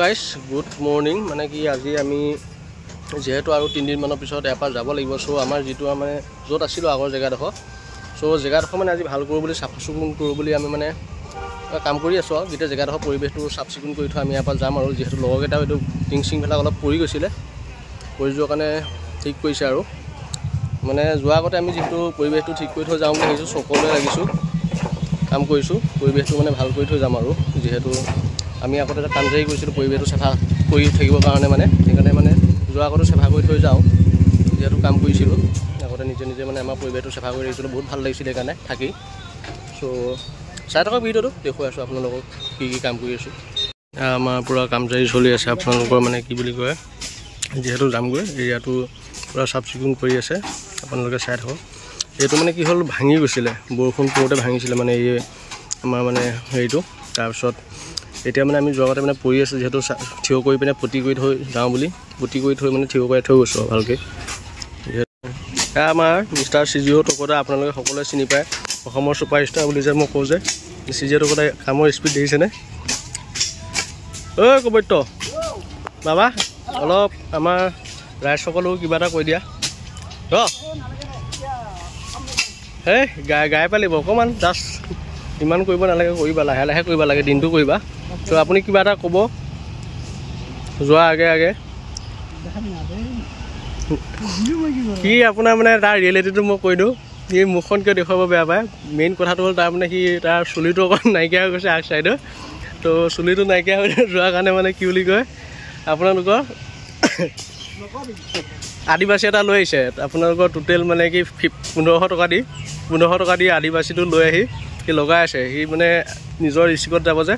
Guys good morning মানে কি আজি আমি যেহেতু আৰু 3 দিন মানৰ পিছত এপাৰ যাব লাগিব সো আমাৰ যেটো মানে যত আছিল আগৰ জেগাডোখৰ সো জেগাডোখৰ মানে আজি ভাল কৰিব বুলি চাফা চুকুন কৰিব বুলি আমি মানে কাম কৰি আছো আৰু গিটা জেগাডোখৰ পৰিবেশটো চাফ চিকুন কৰি থৈ আমি এপাৰ যাম আৰু যেহেতু লগকেইটা এটো টিং সিং ভেলা অলপ পৰি গৈছিলে পৰি যোৱাৰ কাৰণে ঠিক কৰিছে আৰু মানে যোৱা আগতে আমি যেটো পৰিবেশটো ঠিক কৰি থৈ যাওঁ বুলি ভাবিছো সকলোৱে লাগিছো কাম কৰিছো পৰিবেশটো মানে ভাল কৰি থৈ যাম আৰু যেহেতু আমি আগতে কাম যাই কৰিছিলো পৰিবেশটো চাফা কৰি থাকিবৰ কাৰণে মানে সেইকাৰণে মানে যোৱা আগতে চাফা কৰি থৈ যাওঁ যেহেতু কাম কৰিছিলো আগতে নিজে নিজে মানে আমাৰ পৰিবেশটো চাফা কৰি ৰাখিছিলো বহুত ভাল লাগিছিল সেইকাৰণে থাকি সো চাই থকা ভিডিওটো দেখুৱাই আছো আপোনালোকক কি কি কাম কৰি আছো আমাৰ পুৰা কাম যাই চলি আছে আপোনালোকৰ মানে কি বুলি কয় যেহেতু যামগৈ এৰিয়াটো পুৰা চাফ চিকুণ কৰি আছে আপোনালোকে চাই থাকক এটো মানে কি হল ভাঙি গৈছিলে বৰষুণ পৰতে ভাঙিছিলে মানে এই আমাৰ মানে হেৰিটো তাৰ পিছত এতিয়া মানে আমি জগতে মানে পৰি আছে যেহেতু থিয় কৰি পিনে পটি কৰি থৈ যাওঁ বুলি পটি কৰি থৈ মানে থিয় কৰি থৈ গৈছো ভালকে আমাৰ মিষ্টাৰ সিজিও টকটা আপোনালোকে সকলোৱে চিনি পায় অসমৰ সুপাৰষ্টাৰ বুলি যে মই কওঁ যে সিজিও টকটা কামৰ স্পিড দেখিছে নে ঐ কবৈত্য বাবা অলপ আমাৰ ৰাইজ সকলো কিবা এটা কৈ দিয়া হে গাই পালিব অকমান জাষ্ট ইমান কৰিব নালাগে কৰিবা লাহে লাহে কৰিবা লাগে দিনটো কৰিবা তো আপুনি কিবা এটা ক'ব যোৱা আগে আগে কি আপোনাৰ মানে তাৰ ৰিয়েলিটিটো মই কৈ দিওঁ এই মুখখন কিয় দেখুৱাব বেয়া পায় মেইন কথাটো হ'ল তাৰ মানে কি তাৰ চুলিটো অকণ নাইকিয়া হৈ গৈছে আগ চাইডৰ তো চুলিটো নাইকিয়া হৈ যোৱাৰ কাৰণে মানে কি বুলি কয় আপোনালোকৰ আদিবাসী এটা লৈ আহিছে আপোনালোকৰ টোটেল মানে কি 1500 টকা দি আদিবাসীটো লৈ আহি কি লগাই আছে সি মানে নিজৰ ৰিস্কত যাব যে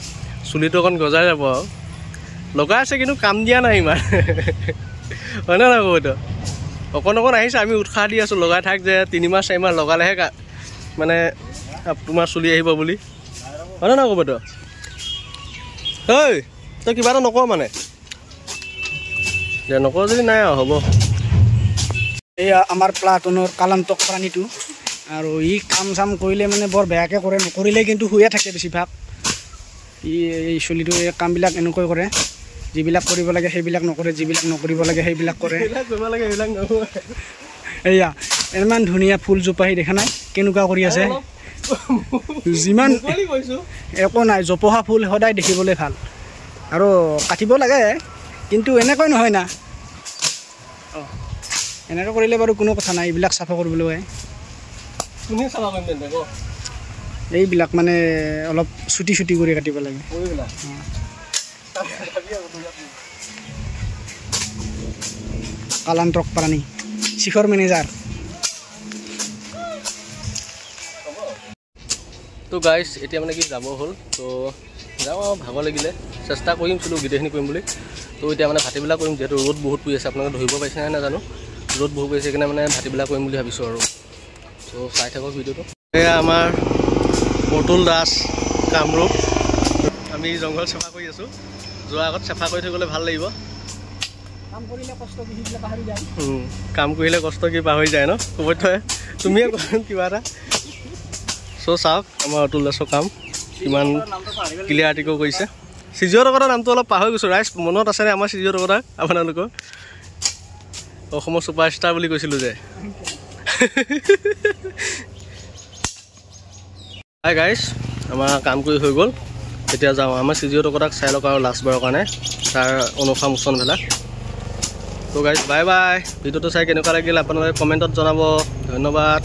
চুলিটো অকণ গজাই যাব লগাই আছে কিন্তু কাম দিয়া নাই ইমান হয় না নহয় তো অকণ অকণ আহিছে আমি উৎসাহ দি আছো লগাই থাক যে 3 মাহ 4 মাহ লগালেহে মানে তোমাৰ চুলি আহিব বুলি হয় না নহয় তো ঐ তই কিবা এটা নকওঁ মানে যে নকওঁ যদি নাই হ'ব এয়া আমাৰ প্লাটনৰ কালান্তক প্ৰাণীটো আৰু ই কাম চাম কৰিলে মানে বৰ বেয়াকৈ কৰে নকৰিলে কিন্তু শুয়ে থাকে বেছিভাগ এই চলিটো এই কামবিলাক এনেকৈ কৰে যিবিলাক কৰিব লাগে সেইবিলাক নকৰে যিবিলাক নকৰিব লাগে সেইবিলাক কৰে এয়া ইমান ধুনীয়া ফুলজোপা দেখা নাই কেনেকুৱা কৰি আছে যিমান একো নাই জোপোহা ফুল সদায় দেখিবলৈ ভাল আৰু কাটিব লাগে কিন্তু এনেকৈ নহয় না এনেকৈ কৰিলে বাৰু কোনো কথা নাই এইবিলাক চাফা কৰিবলৈ এইবিলাক মানে অলপ ছুটি ছুটি কৰি কাটিব লাগে কালান্তক প্ৰাণী শিখৰ মেনেজাৰ তো গাইজ এতিয়া মানে কি যাব হ'ল তো যাওঁ ভাগৰ লাগিলে চেষ্টা কৰিম চলো গোটেইখিনি কৰিম বুলি তো এতিয়া মানে ভাটিবিলাক কৰিম যেহেতু ৰ'দ বহুত পৰি আছে আপোনালোকে ধৰিব পাৰিছে নাই নাজানো ৰ'দ বহুত পৰি আছে সেইকাৰণে মানে ভাটিবিলাক কৰিম বুলি ভাবিছোঁ আৰু তো চাই থাকক ভিডিঅ'টো এয়া আমাৰ পটুল দাস কামৰূপ আমি জংঘল চাফা কৰি আছোঁ যোৱাৰ আগত চাফা কৰি থৈ গ'লে ভাল লাগিব কাম কৰিলে কষ্ট কি পাহৰি যায় ন ক'ব থয় তুমিয়ে কিবা এটা চ' চাওক আমাৰ অতুল দাসৰ কাম কিমান ক্লিয়াৰটিকৈ কৰিছে সিজিও টকটাৰ নামটো অলপ পাহৰি গৈছোঁ ৰাইজ মনত আছেনে আমাৰ সিজিও টকটা আপোনালোকৰ অসমৰ সুপাৰষ্টাৰ বুলি কৈছিলোঁ যে হাই গাইজ আমাৰ কাম কৰি হৈ গ'ল এতিয়া যাওঁ আমাৰ সিজিও টকটাক চাই লওক আৰু লাষ্টবাৰৰ কাৰণে তাৰ অনুসা মোচন ভেলা তো গাইজ বাই বাই ভিডিঅ'টো চাই কেনেকুৱা লাগিল আপোনালোকে কমেণ্টত জনাব ধন্যবাদ।